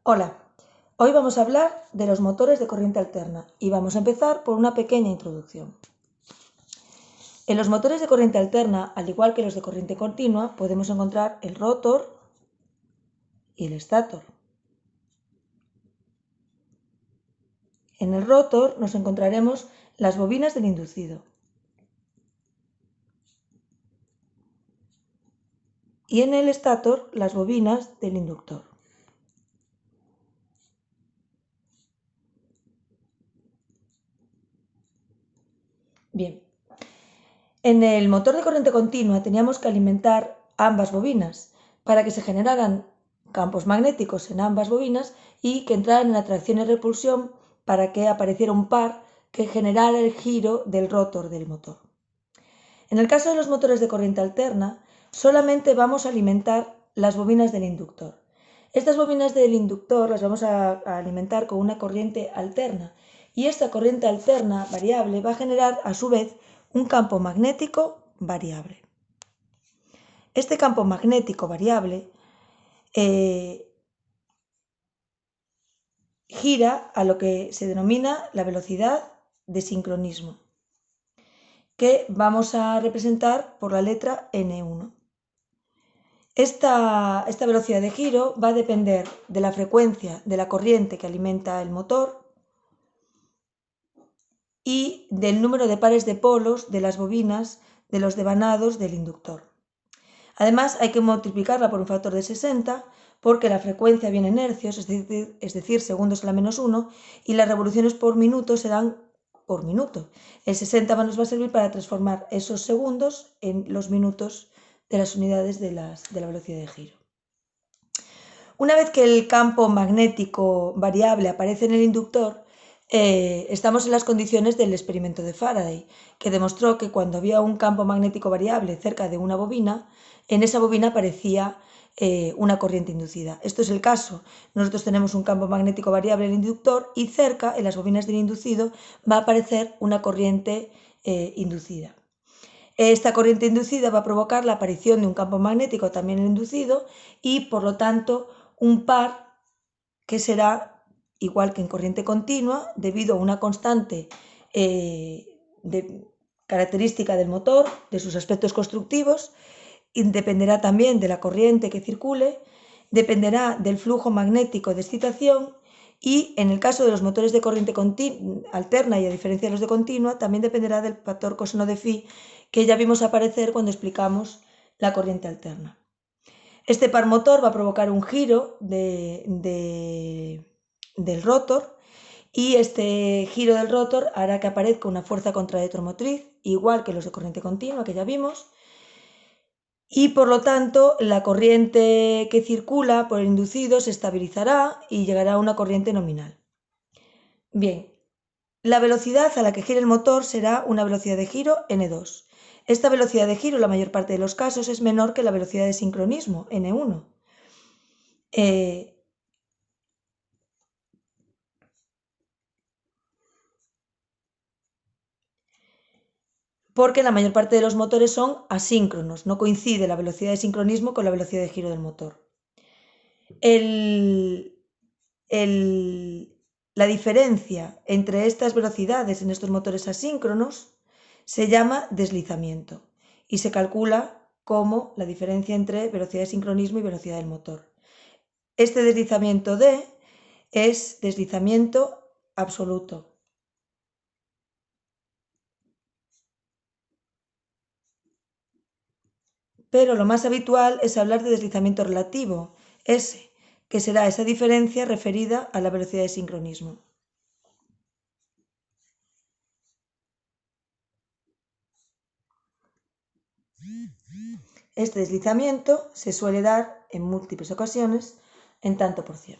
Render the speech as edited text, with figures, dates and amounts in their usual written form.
Hola, hoy vamos a hablar de los motores de corriente alterna y vamos a empezar por una pequeña introducción. En los motores de corriente alterna, al igual que los de corriente continua, podemos encontrar el rotor y el estator. En el rotor nos encontraremos las bobinas del inducido y en el estator las bobinas del inductor. Bien, en el motor de corriente continua teníamos que alimentar ambas bobinas para que se generaran campos magnéticos en ambas bobinas y que entraran en atracción y repulsión para que apareciera un par que generara el giro del rotor del motor. En el caso de los motores de corriente alterna, solamente vamos a alimentar las bobinas del inductor. Estas bobinas del inductor las vamos a alimentar con una corriente alterna y esta corriente alterna variable va a generar a su vez un campo magnético variable. Este campo magnético variable gira a lo que se denomina la velocidad de sincronismo, que vamos a representar por la letra N1. Esta velocidad de giro va a depender de la frecuencia de la corriente que alimenta el motor y del número de pares de polos de las bobinas de los devanados del inductor. Además, hay que multiplicarla por un factor de 60 porque la frecuencia viene en hercios, es decir, segundos a la menos 1, y las revoluciones por minuto serán por minuto. El 60 nos va a servir para transformar esos segundos en los minutos de las unidades de la velocidad de giro. Una vez que el campo magnético variable aparece en el inductor, estamos en las condiciones del experimento de Faraday, que demostró que cuando había un campo magnético variable cerca de una bobina, en esa bobina aparecía una corriente inducida. Esto es el caso. Nosotros tenemos un campo magnético variable en el inductor y cerca, en las bobinas del inducido, va a aparecer una corriente inducida. Esta corriente inducida va a provocar la aparición de un campo magnético también inducido y, por lo tanto, un par que será igual que en corriente continua debido a una constante característica del motor, de sus aspectos constructivos, y dependerá también de la corriente que circule, dependerá del flujo magnético de excitación y en el caso de los motores de corriente alterna y a diferencia de los de continua también dependerá del factor coseno de phi que ya vimos aparecer cuando explicamos la corriente alterna. Este par motor va a provocar un giro del rotor y este giro del rotor hará que aparezca una fuerza contraelectromotriz igual que los de corriente continua que ya vimos y por lo tanto la corriente que circula por el inducido se estabilizará y llegará a una corriente nominal. Bien, la velocidad a la que gira el motor será una velocidad de giro n2. Esta velocidad de giro, en la mayor parte de los casos, es menor que la velocidad de sincronismo, n1. Porque la mayor parte de los motores son asíncronos, no coincide la velocidad de sincronismo con la velocidad de giro del motor. La diferencia entre estas velocidades en estos motores asíncronos se llama deslizamiento y se calcula como la diferencia entre velocidad de sincronismo y velocidad del motor. Este deslizamiento D es deslizamiento absoluto. Pero lo más habitual es hablar de deslizamiento relativo, S, que será esa diferencia referida a la velocidad de sincronismo. Este deslizamiento se suele dar en múltiples ocasiones en tanto por cien.